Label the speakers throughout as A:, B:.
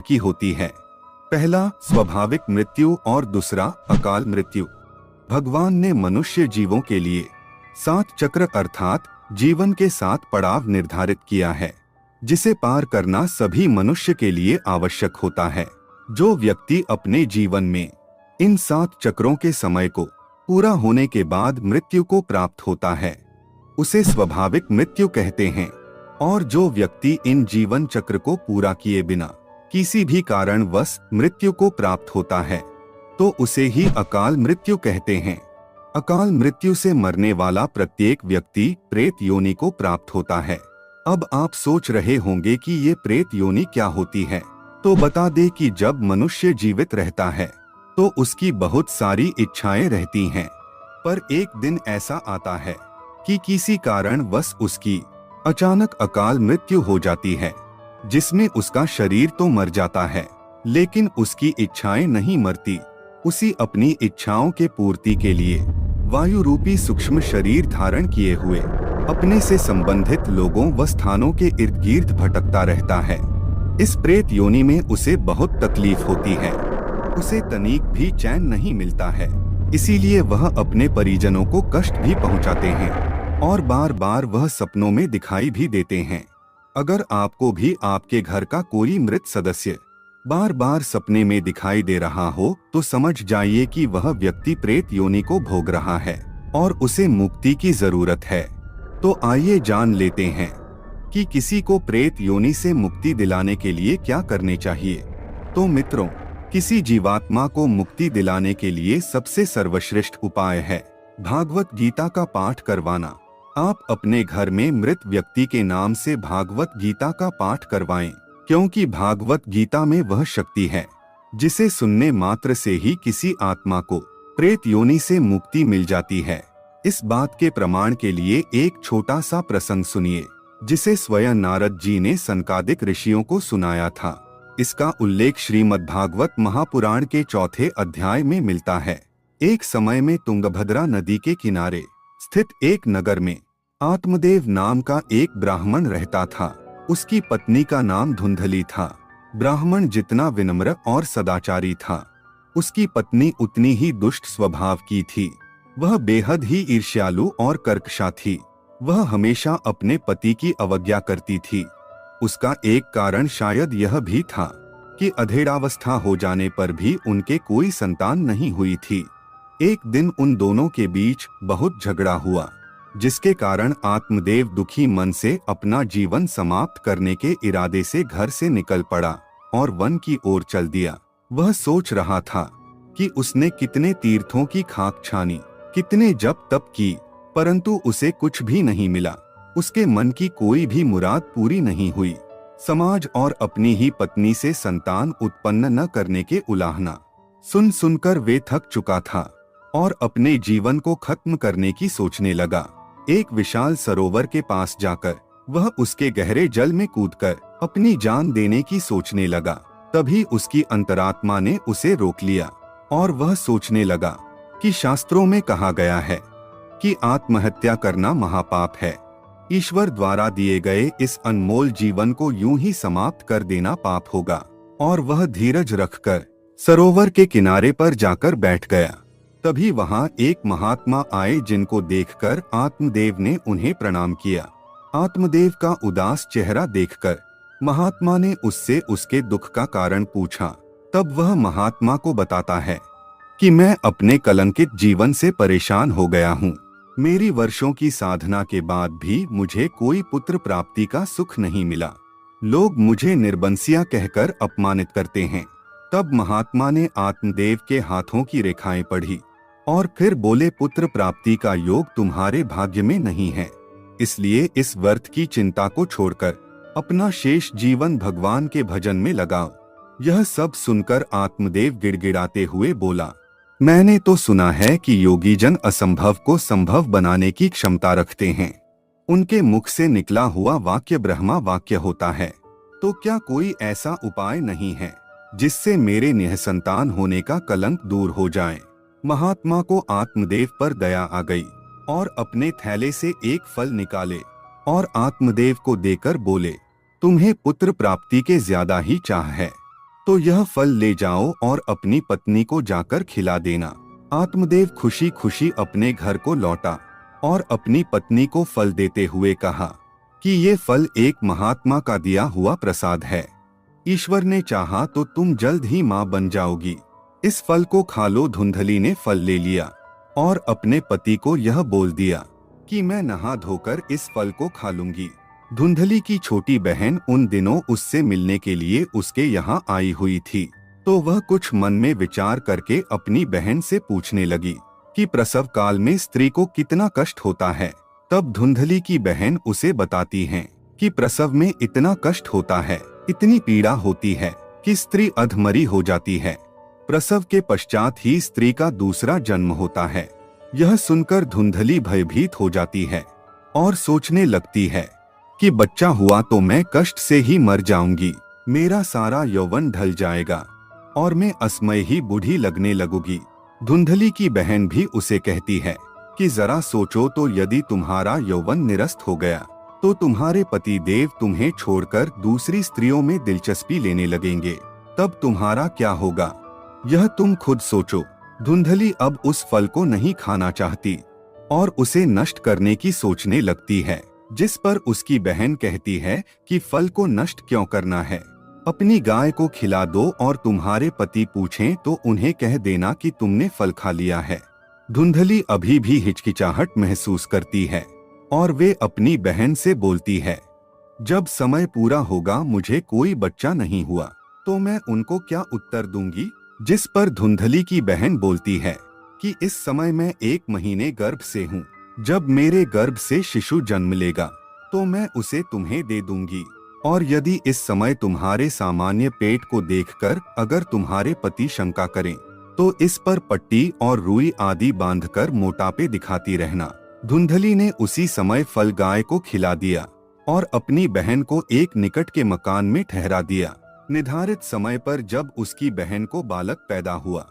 A: की होती है। पहला स्वाभाविक मृत्यु और दूसरा अकाल मृत्यु। भगवान ने मनुष्य जीवों के लिए 7 चक्र अर्थात जीवन के 7 पड़ाव निर्धारित किया है, जिसे पार करना सभी मनुष्य के लिए आवश्यक होता है। जो व्यक्ति अपने जीवन में इन 7 चक्रों के समय को पूरा होने के बाद मृत्यु को प्राप्त होता है, उसे स्वाभाविक मृत्यु कहते हैं। और जो व्यक्ति इन जीवन चक्र को पूरा किए बिना किसी भी कारणवश मृत्यु को प्राप्त होता है, तो उसे ही अकाल मृत्यु कहते हैं। अकाल मृत्यु से मरने वाला प्रत्येक व्यक्ति प्रेत योनि को प्राप्त होता है। अब आप सोच रहे होंगे कि ये प्रेत योनि क्या होती है, तो बता दे कि जब मनुष्य जीवित रहता है तो उसकी बहुत सारी इच्छाएं रहती हैं, पर एक दिन ऐसा आता है कि किसी कारणवश उसकी अचानक अकाल मृत्यु हो जाती है, जिसमें उसका शरीर तो मर जाता है लेकिन उसकी इच्छाएं नहीं मरती। उसी अपनी इच्छाओं के पूर्ति के लिए वायु रूपी सूक्ष्म शरीर धारण किए हुए अपने से संबंधित लोगों व स्थानों के इर्द गिर्द भटकता रहता है। इस प्रेत योनि में उसे बहुत तकलीफ होती है, उसे तनिक भी चैन नहीं मिलता है, इसीलिए वह अपने परिजनों को कष्ट भी पहुंचाते हैं और बार बार वह सपनों में दिखाई भी देते हैं। अगर आपको भी आपके घर का कोई मृत सदस्य बार बार सपने में दिखाई दे रहा हो तो समझ जाइए कि वह व्यक्ति प्रेत योनि को भोग रहा है और उसे मुक्ति की जरूरत है। तो आइए जान लेते हैं कि किसी को प्रेत योनि से मुक्ति दिलाने के लिए क्या करने चाहिए। तो मित्रों, किसी जीवात्मा को मुक्ति दिलाने के लिए सबसे सर्वश्रेष्ठ उपाय है भागवत गीता का पाठ करवाना। आप अपने घर में मृत व्यक्ति के नाम से भागवत गीता का पाठ करवाएं, क्योंकि भागवत गीता में वह शक्ति है जिसे सुनने मात्र से ही किसी आत्मा को प्रेत योनि से मुक्ति मिल जाती है। इस बात के प्रमाण के लिए एक छोटा सा प्रसंग सुनिए, जिसे स्वयं नारद जी ने सनकादिक ऋषियों को सुनाया था। इसका उल्लेख श्रीमद् भागवत महापुराण के 4थे अध्याय में मिलता है। एक समय में तुंगभद्रा नदी के किनारे स्थित एक नगर में आत्मदेव नाम का एक ब्राह्मण रहता था। उसकी पत्नी का नाम धुंधली था। ब्राह्मण जितना विनम्र और सदाचारी था, उसकी पत्नी उतनी ही दुष्ट स्वभाव की थी। वह बेहद ही ईर्ष्यालु और कर्कशा थी। वह हमेशा अपने पति की अवज्ञा करती थी। उसका एक कारण शायद यह भी था कि अधेड़ावस्था हो जाने पर भी उनके कोई संतान नहीं हुई थी। एक दिन उन दोनों के बीच बहुत झगड़ा हुआ, जिसके कारण आत्मदेव दुखी मन से अपना जीवन समाप्त करने के इरादे से घर से निकल पड़ा और वन की ओर चल दिया। वह सोच रहा था कि उसने कितने तीर्थों की खाक छानी, कितने जप तप की, परंतु उसे कुछ भी नहीं मिला। उसके मन की कोई भी मुराद पूरी नहीं हुई। समाज और अपनी ही पत्नी से संतान उत्पन्न न करने के उलाहना सुन सुनकर वे थक चुका था और अपने जीवन को खत्म करने की सोचने लगा। एक विशाल सरोवर के पास जाकर वह उसके गहरे जल में कूदकर अपनी जान देने की सोचने लगा। तभी उसकी अंतरात्मा ने उसे रोक लिया और वह सोचने लगा कि शास्त्रों में कहा गया है कि आत्महत्या करना महापाप है। ईश्वर द्वारा दिए गए इस अनमोल जीवन को यूं ही समाप्त कर देना पाप होगा। और वह धीरज रखकर सरोवर के किनारे पर जाकर बैठ गया। तभी वहां एक महात्मा आए, जिनको देखकर आत्मदेव ने उन्हें प्रणाम किया। आत्मदेव का उदास चेहरा देखकर महात्मा ने उससे उसके दुख का कारण पूछा। तब वह महात्मा को बताता है कि मैं अपने कलंकित जीवन से परेशान हो गया हूँ। मेरी वर्षों की साधना के बाद भी मुझे कोई पुत्र प्राप्ति का सुख नहीं मिला। लोग मुझे निर्बंसिया कहकर अपमानित करते हैं। तब महात्मा ने आत्मदेव के हाथों की रेखाएं पढ़ी और फिर बोले, पुत्र प्राप्ति का योग तुम्हारे भाग्य में नहीं है, इसलिए इस व्यर्थ की चिंता को छोड़कर अपना शेष जीवन भगवान के भजन में लगाओ। यह सब सुनकर आत्मदेव गिड़गिड़ाते हुए बोला, मैंने तो सुना है कि योगी जन असंभव को संभव बनाने की क्षमता रखते हैं। उनके मुख से निकला हुआ वाक्य ब्रह्मा वाक्य होता है। तो क्या कोई ऐसा उपाय नहीं है जिससे मेरे निःसंतान होने का कलंक दूर हो जाए? महात्मा को आत्मदेव पर दया आ गई और अपने थैले से एक फल निकाले और आत्मदेव को देकर बोले, तुम्हें पुत्र प्राप्ति के ज्यादा ही चाह है, तो यह फल ले जाओ और अपनी पत्नी को जाकर खिला देना। आत्मदेव खुशी खुशी अपने घर को लौटा और अपनी पत्नी को फल देते हुए कहा कि ये फल एक महात्मा का दिया हुआ प्रसाद है। ईश्वर ने चाहा तो तुम जल्द ही माँ बन जाओगी। इस फल को खा लो। धुंधली ने फल ले लिया और अपने पति को यह बोल दिया कि मैं नहा धोकर इस फल को खा लूंगी। धुंधली की छोटी बहन उन दिनों उससे मिलने के लिए उसके यहाँ आई हुई थी, तो वह कुछ मन में विचार करके अपनी बहन से पूछने लगी कि प्रसव काल में स्त्री को कितना कष्ट होता है। तब धुंधली की बहन उसे बताती हैं कि प्रसव में इतना कष्ट होता है, इतनी पीड़ा होती है कि स्त्री अधमरी हो जाती है। प्रसव के पश्चात ही स्त्री का दूसरा जन्म होता है। यह सुनकर धुंधली भयभीत हो जाती है और सोचने लगती है कि बच्चा हुआ तो मैं कष्ट से ही मर जाऊंगी, मेरा सारा यौवन ढल जाएगा और मैं असमय ही बूढ़ी लगने लगूंगी। धुंधली की बहन भी उसे कहती है कि जरा सोचो तो, यदि तुम्हारा यौवन निरस्त हो गया तो तुम्हारे पति देव तुम्हें छोड़कर दूसरी स्त्रियों में दिलचस्पी लेने लगेंगे, तब तुम्हारा क्या होगा, यह तुम खुद सोचो। धुंधली अब उस फल को नहीं खाना चाहती और उसे नष्ट करने की सोचने लगती है, जिस पर उसकी बहन कहती है कि फल को नष्ट क्यों करना है, अपनी गाय को खिला दो और तुम्हारे पति पूछें तो उन्हें कह देना कि तुमने फल खा लिया है। धुंधली अभी भी हिचकिचाहट महसूस करती है और वे अपनी बहन से बोलती है, जब समय पूरा होगा मुझे कोई बच्चा नहीं हुआ तो मैं उनको क्या उत्तर दूंगी। जिस पर धुंधली की बहन बोलती है कि इस समय मैं 1 महीने गर्भ से हूँ, जब मेरे गर्भ से शिशु जन्म लेगा तो मैं उसे तुम्हें दे दूंगी, और यदि इस समय तुम्हारे सामान्य पेट को देखकर अगर तुम्हारे पति शंका करें तो इस पर पट्टी और रुई आदि बांधकर मोटापे दिखाती रहना। धुंधली ने उसी समय फल गाय को खिला दिया और अपनी बहन को एक निकट के मकान में ठहरा दिया। निर्धारित समय पर जब उसकी बहन को बालक पैदा हुआ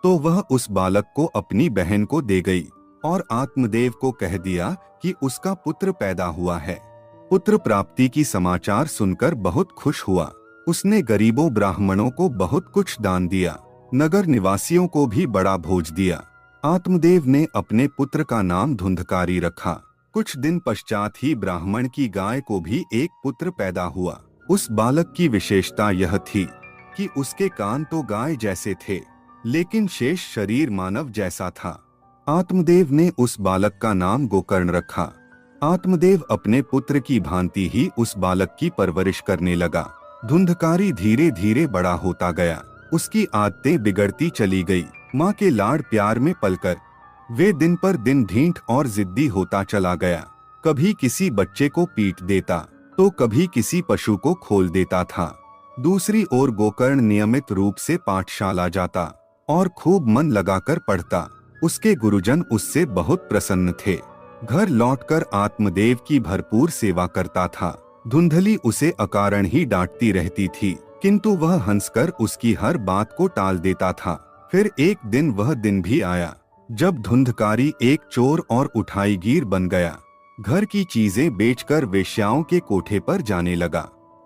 A: तो वह उस बालक को अपनी बहन को दे गई और आत्मदेव को कह दिया कि उसका पुत्र पैदा हुआ है। पुत्र प्राप्ति की समाचार सुनकर बहुत खुश हुआ। उसने गरीबों ब्राह्मणों को बहुत कुछ दान दिया, नगर निवासियों को भी बड़ा भोज दिया। आत्मदेव ने अपने पुत्र का नाम धुंधकारी रखा। कुछ दिन पश्चात ही ब्राह्मण की गाय को भी एक पुत्र पैदा हुआ। उस बालक की विशेषता यह थी कि उसके कान तो गाय जैसे थे, लेकिन शेष शरीर मानव जैसा था। आत्मदेव ने उस बालक का नाम गोकर्ण रखा। आत्मदेव अपने पुत्र की भांति ही उस बालक की परवरिश करने लगा। धुंधकारी धीरे धीरे बड़ा होता गया, उसकी आदतें बिगड़ती चली गई। माँ के लाड़ प्यार में पलकर वे दिन पर दिन ढीठ और जिद्दी होता चला गया। कभी किसी बच्चे को पीट देता तो कभी किसी पशु को खोल देता था। दूसरी ओर गोकर्ण नियमित रूप से पाठशाला जाता और खूब मन लगाकर पढ़ता। उसके गुरुजन उससे बहुत प्रसन्न थे। घर लौटकर आत्मदेव की भरपूर सेवा करता था। धुंधली उसे अकारण ही डांटती रहती थी, किंतु वह हंसकर उसकी हर बात को टाल देता था। फिर एक दिन वह दिन भी आया जब धुंधकारी एक चोर और उठाईगीर बन गया। घर की चीजें बेचकर वेश्याओं के कोठे पर जाने लगा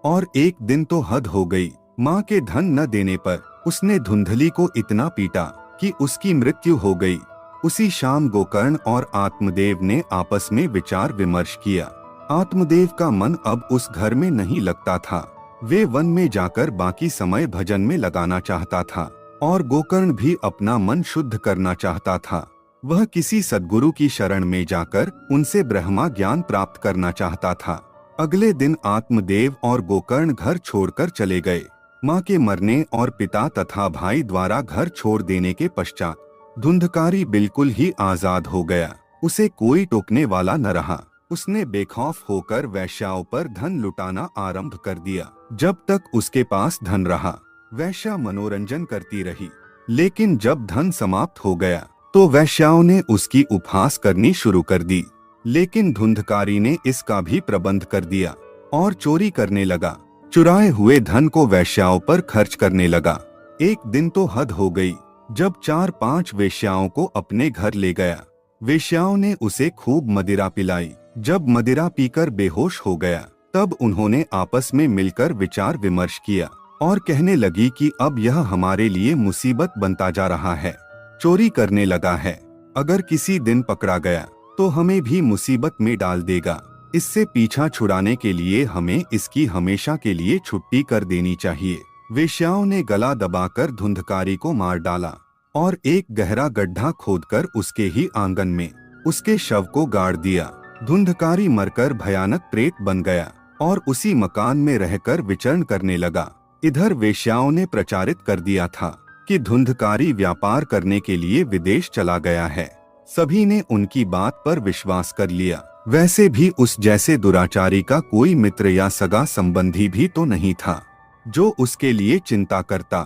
A: और एक दिन तो हद हो गई। माँ के धन न देने पर उसने धुंधली को इतना पीटा कि उसकी मृत्यु हो गई। उसी शाम गोकर्ण और आत्मदेव ने आपस में विचार विमर्श किया। आत्मदेव का मन अब उस घर में नहीं लगता था। वे वन में जाकर बाकी समय भजन में लगाना चाहता था और गोकर्ण भी अपना मन शुद्ध करना चाहता था। वह किसी सद्गुरु की शरण में जाकर उनसे ब्रह्मा ज्ञान प्राप्त करना चाहता था। अगले दिन आत्मदेव और गोकर्ण घर छोड़कर चले गए। माँ के मरने और पिता तथा भाई द्वारा घर छोड़ देने के पश्चात धुंधकारी बिल्कुल ही आजाद हो गया। उसे कोई टोकने वाला न रहा। उसने बेखौफ होकर वैश्याओं पर धन लुटाना आरंभ कर दिया। जब तक उसके पास धन रहा वैश्या मनोरंजन करती रही, लेकिन जब धन समाप्त हो गया तो वैश्याओं ने उसकी उपहास करनी शुरू कर दी। लेकिन धुंधकारी ने इसका भी प्रबंध कर दिया और चोरी करने लगा। चुराए हुए धन को वैश्याओं पर खर्च करने लगा। एक दिन तो हद हो गई जब 4-5 वेश्याओं को अपने घर ले गया। वेश्याओं ने उसे खूब मदिरा पिलाई। जब मदिरा पीकर बेहोश हो गया तब उन्होंने आपस में मिलकर विचार विमर्श किया और कहने लगी कि अब यह हमारे लिए मुसीबत बनता जा रहा है। चोरी करने लगा है, अगर किसी दिन पकड़ा गया तो हमें भी मुसीबत में डाल देगा। इससे पीछा छुड़ाने के लिए हमें इसकी हमेशा के लिए छुट्टी कर देनी चाहिए। वेश्याओं ने गला दबाकर धुंधकारी को मार डाला और एक गहरा गड्ढा खोदकर उसके ही आंगन में उसके शव को गाड़ दिया। धुंधकारी मरकर भयानक प्रेत बन गया और उसी मकान में रहकर विचरण करने लगा। इधर वेश्याओं ने प्रचारित कर दिया था कि धुंधकारी व्यापार करने के लिए विदेश चला गया है। सभी ने उनकी बात पर विश्वास कर लिया। वैसे भी उस जैसे दुराचारी का कोई मित्र या सगा संबंधी भी तो नहीं था जो उसके लिए चिंता करता।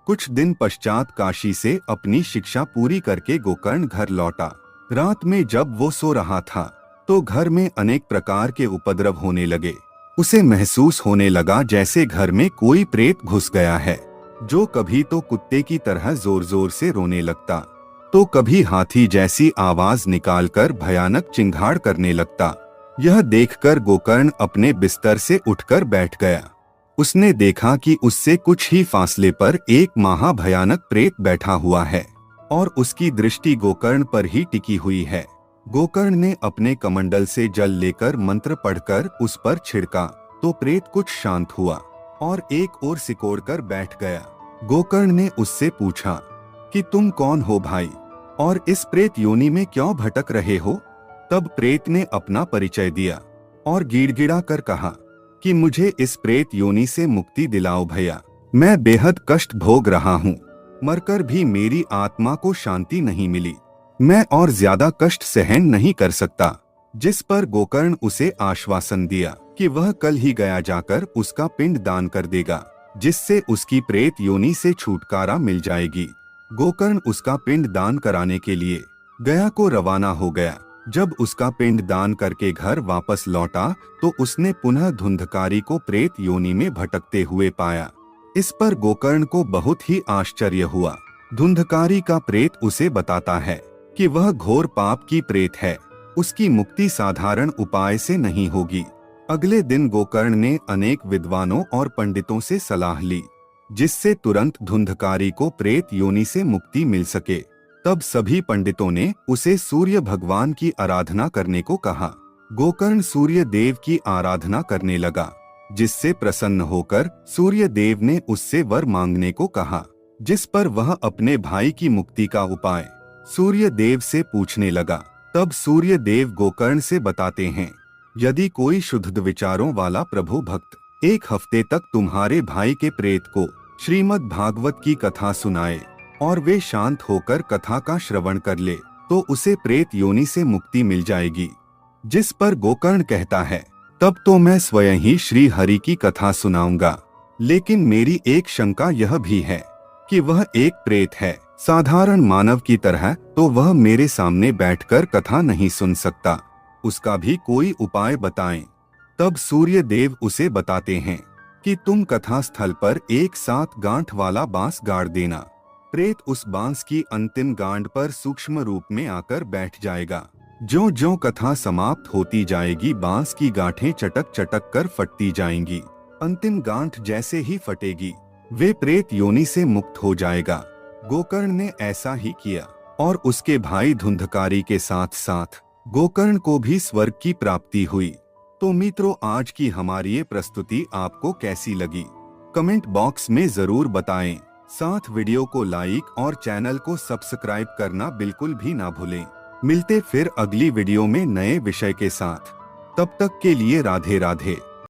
A: कुछ दिन पश्चात काशी से अपनी शिक्षा पूरी करके गोकर्ण घर लौटा। रात में जब वो सो रहा था तो घर में अनेक प्रकार के उपद्रव होने लगे। उसे महसूस होने लगा जैसे घर में कोई प्रेत घुस गया है, जो कभी तो कुत्ते की तरह जोर जोर से रोने लगता, तो कभी हाथी जैसी आवाज निकालकर भयानक चिंगाड़ करने लगता। यह देखकर गोकर्ण अपने बिस्तर से उठकर बैठ गया। उसने देखा कि उससे कुछ ही फासले पर एक महाभयानक प्रेत बैठा हुआ है और उसकी दृष्टि गोकर्ण पर ही टिकी हुई है। गोकर्ण ने अपने कमंडल से जल लेकर मंत्र पढ़कर उस पर छिड़का तो प्रेत कुछ शांत हुआ और एक ओर सिकोड़कर बैठ गया। गोकर्ण ने उससे पूछा कि तुम कौन हो भाई, और इस प्रेत योनि में क्यों भटक रहे हो? तब प्रेत ने अपना परिचय दिया और गिड़गिड़ा कर कहा कि मुझे इस प्रेत योनि से मुक्ति दिलाओ भैया, मैं बेहद कष्ट भोग रहा हूँ। मरकर भी मेरी आत्मा को शांति नहीं मिली, मैं और ज्यादा कष्ट सहन नहीं कर सकता। जिस पर गोकर्ण उसे आश्वासन दिया कि वह कल ही गया जाकर उसका पिंड दान कर देगा, जिससे उसकी प्रेत योनि से छुटकारा मिल जाएगी। गोकर्ण उसका पिंड दान कराने के लिए गया को रवाना हो गया। जब उसका पिंड दान करके घर वापस लौटा तो उसने पुनः धुंधकारी को प्रेत योनि में भटकते हुए पाया। इस पर गोकर्ण को बहुत ही आश्चर्य हुआ। धुंधकारी का प्रेत उसे बताता है कि वह घोर पाप की प्रेत है, उसकी मुक्ति साधारण उपाय से नहीं होगी। अगले दिन गोकर्ण ने अनेक विद्वानों और पंडितों से सलाह ली, जिससे तुरंत धुंधकारी को प्रेत योनि से मुक्ति मिल सके। तब सभी पंडितों ने उसे सूर्य भगवान की आराधना करने को कहा। गोकर्ण सूर्य देव की आराधना करने लगा, जिससे प्रसन्न होकर सूर्य देव ने उससे वर मांगने को कहा। जिस पर वह अपने भाई की मुक्ति का उपाय सूर्य देव से पूछने लगा। तब सूर्य देव गोकर्ण से बताते हैं, यदि कोई शुद्ध विचारों वाला प्रभु भक्त 1 हफ्ते तक तुम्हारे भाई के प्रेत को श्रीमद् भागवत की कथा सुनाए और वे शांत होकर कथा का श्रवण कर ले, तो उसे प्रेत योनि से मुक्ति मिल जाएगी। जिस पर गोकर्ण कहता है, तब तो मैं स्वयं ही श्री हरि की कथा सुनाऊंगा, लेकिन मेरी एक शंका यह भी है कि वह एक प्रेत है, साधारण मानव की तरह, तो वह मेरे सामने बैठकर कथा नहीं सुन सकता, उसका भी कोई उपाय बताएं। तब सूर्य देव उसे बताते हैं कि तुम कथा स्थल पर एक 7 गांठ वाला बांस गाड़ देना, प्रेत उस बांस की अंतिम गांठ पर सूक्ष्म रूप में आकर बैठ जाएगा। ज्यों ज्यों कथा समाप्त होती जाएगी, बांस की गांठें चटक चटक कर फटती जाएंगी। अंतिम गांठ जैसे ही फटेगी, वे प्रेत योनि से मुक्त हो जाएगा। गोकर्ण ने ऐसा ही किया और उसके भाई धुंधकारी के साथ साथ गोकर्ण को भी स्वर्ग की प्राप्ति हुई। तो मित्रों, आज की हमारी ये प्रस्तुति आपको कैसी लगी, कमेंट बॉक्स में जरूर बताएं। साथ वीडियो को लाइक और चैनल को सब्सक्राइब करना बिल्कुल भी ना भूलें। मिलते फिर अगली वीडियो में नए विषय के साथ। तब तक के लिए राधे राधे।